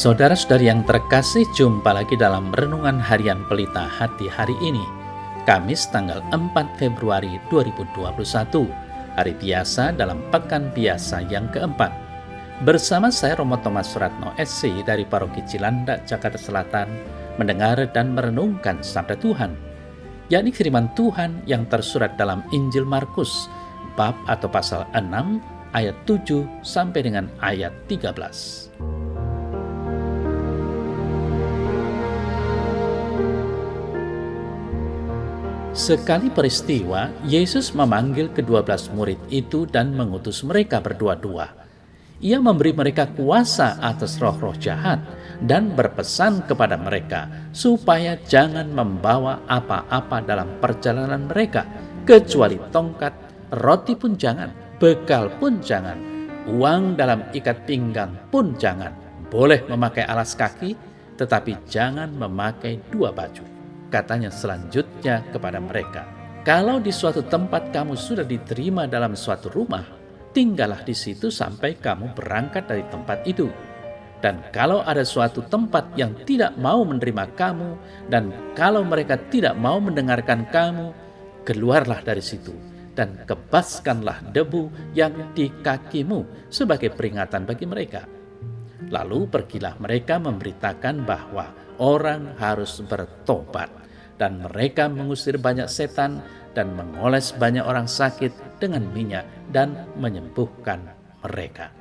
Saudara-saudari yang terkasih, jumpa lagi dalam Renungan Harian Pelita Hati hari ini, Kamis tanggal 4 Februari 2021, hari biasa dalam Pekan Biasa yang keempat. Bersama saya Romo Thomas Suratno SC dari Paroki Cilandak, Jakarta Selatan, mendengar dan merenungkan Sabda Tuhan, yakni firman Tuhan yang tersurat dalam Injil Markus, bab atau pasal 6, ayat 7 sampai dengan ayat 13. Sekali peristiwa, Yesus memanggil ke-12 murid itu dan mengutus mereka berdua-dua. Ia memberi mereka kuasa atas roh-roh jahat dan berpesan kepada mereka supaya jangan membawa apa-apa dalam perjalanan mereka, kecuali tongkat, roti pun jangan, bekal pun jangan, uang dalam ikat pinggang pun jangan. Boleh memakai alas kaki, tetapi jangan memakai dua baju. Katanya selanjutnya kepada mereka, kalau di suatu tempat kamu sudah diterima dalam suatu rumah, tinggallah di situ sampai kamu berangkat dari tempat itu. Dan kalau ada suatu tempat yang tidak mau menerima kamu, dan kalau mereka tidak mau mendengarkan kamu, keluarlah dari situ dan kebaskanlah debu yang di kakimu sebagai peringatan bagi mereka. Lalu pergilah mereka memberitakan bahwa orang harus bertobat. Dan mereka mengusir banyak setan dan mengoles banyak orang sakit dengan minyak dan menyembuhkan mereka.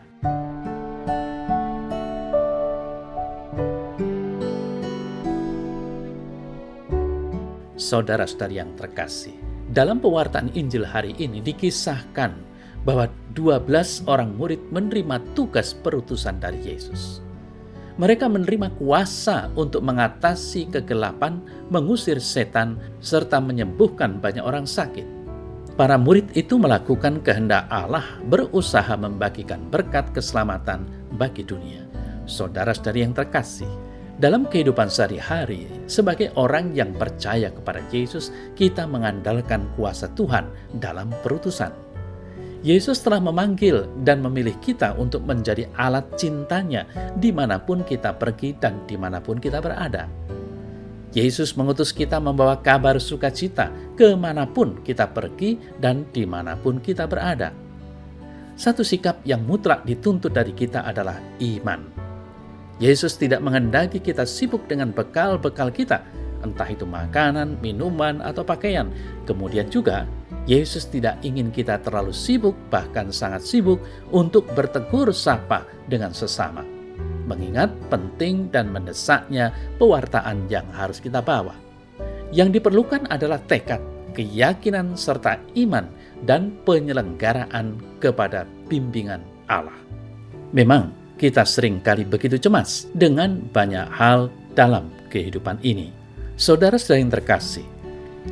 Saudara-saudari yang terkasih, dalam pewartaan Injil hari ini dikisahkan bahwa 12 orang murid menerima tugas perutusan dari Yesus. Mereka menerima kuasa untuk mengatasi kegelapan, mengusir setan, serta menyembuhkan banyak orang sakit. Para murid itu melakukan kehendak Allah, berusaha membagikan berkat keselamatan bagi dunia. Saudara-saudari yang terkasih, dalam kehidupan sehari-hari, sebagai orang yang percaya kepada Yesus, kita mengandalkan kuasa Tuhan dalam perutusan. Yesus telah memanggil dan memilih kita untuk menjadi alat cintanya dimanapun kita pergi dan dimanapun kita berada. Yesus mengutus kita membawa kabar sukacita kemanapun kita pergi dan dimanapun kita berada. Satu sikap yang mutlak dituntut dari kita adalah iman. Yesus tidak menghendaki kita sibuk dengan bekal-bekal kita, entah itu makanan, minuman, atau pakaian. Kemudian juga, Yesus tidak ingin kita terlalu sibuk, bahkan sangat sibuk, untuk bertegur sapa dengan sesama. Mengingat penting dan mendesaknya pewartaan yang harus kita bawa. Yang diperlukan adalah tekad, keyakinan, serta iman, dan penyelenggaraan kepada bimbingan Allah. Memang, kita seringkali begitu cemas dengan banyak hal dalam kehidupan ini. Saudara-saudari yang terkasih,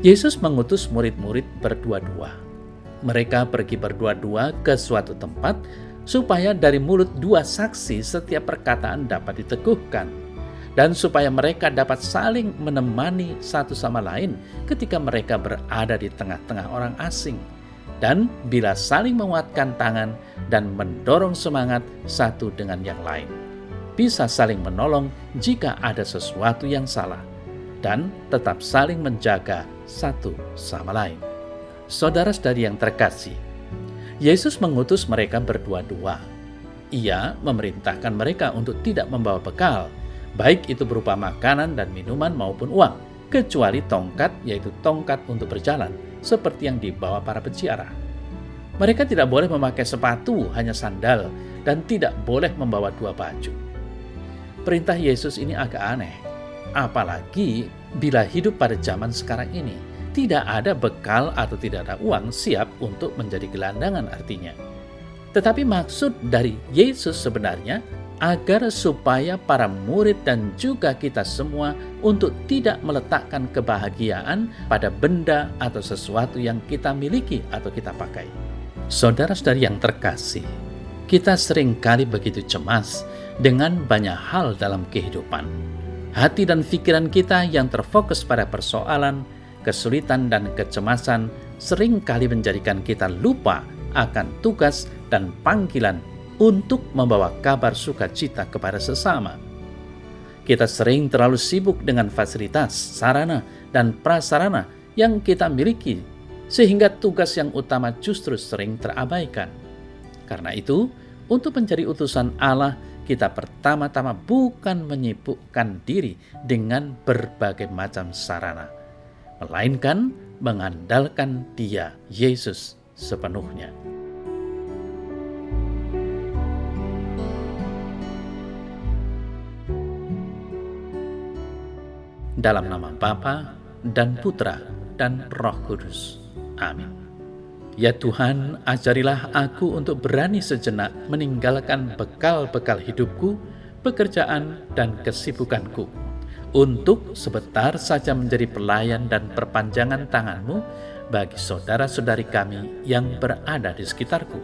Yesus mengutus murid-murid berdua-dua. Mereka pergi berdua-dua ke suatu tempat supaya dari mulut dua saksi setiap perkataan dapat diteguhkan, dan supaya mereka dapat saling menemani satu sama lain ketika mereka berada di tengah-tengah orang asing, dan bila saling menguatkan tangan dan mendorong semangat satu dengan yang lain, bisa saling menolong jika ada sesuatu yang salah, dan tetap saling menjaga satu sama lain. Saudara-saudari yang terkasih, Yesus mengutus mereka berdua-dua. Ia memerintahkan mereka untuk tidak membawa bekal, baik itu berupa makanan dan minuman maupun uang, kecuali tongkat, yaitu tongkat untuk berjalan, seperti yang dibawa para peziarah. Mereka tidak boleh memakai sepatu, hanya sandal, dan tidak boleh membawa dua baju. Perintah Yesus ini agak aneh, apalagi bila hidup pada zaman sekarang ini. Tidak ada bekal atau tidak ada uang siap untuk menjadi gelandangan artinya. Tetapi maksud dari Yesus sebenarnya agar supaya para murid dan juga kita semua untuk tidak meletakkan kebahagiaan pada benda atau sesuatu yang kita miliki atau kita pakai. Saudara-saudari yang terkasih, kita seringkali begitu cemas dengan banyak hal dalam kehidupan. Hati dan pikiran kita yang terfokus pada persoalan, kesulitan, dan kecemasan seringkali menjadikan kita lupa akan tugas dan panggilan untuk membawa kabar sukacita kepada sesama. Kita sering terlalu sibuk dengan fasilitas, sarana, dan prasarana yang kita miliki, sehingga tugas yang utama justru sering terabaikan. Karena itu, untuk menjadi utusan Allah, kita pertama-tama bukan menyibukkan diri dengan berbagai macam sarana, melainkan mengandalkan Dia, Yesus, sepenuhnya. Dalam nama Bapa dan Putra dan Roh Kudus. Amin. Ya Tuhan, ajarilah aku untuk berani sejenak meninggalkan bekal-bekal hidupku, pekerjaan, dan kesibukanku, untuk sebentar saja menjadi pelayan dan perpanjangan tangan-Mu bagi saudara-saudari kami yang berada di sekitarku.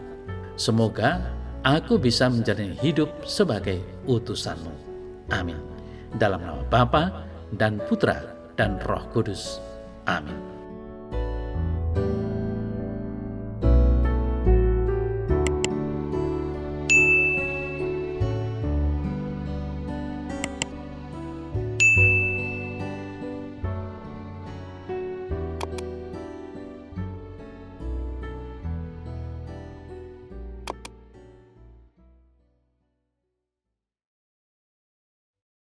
Semoga aku bisa menjalani hidup sebagai utusan-Mu. Amin. Dalam nama Bapa dan Putra dan Roh Kudus. Amin.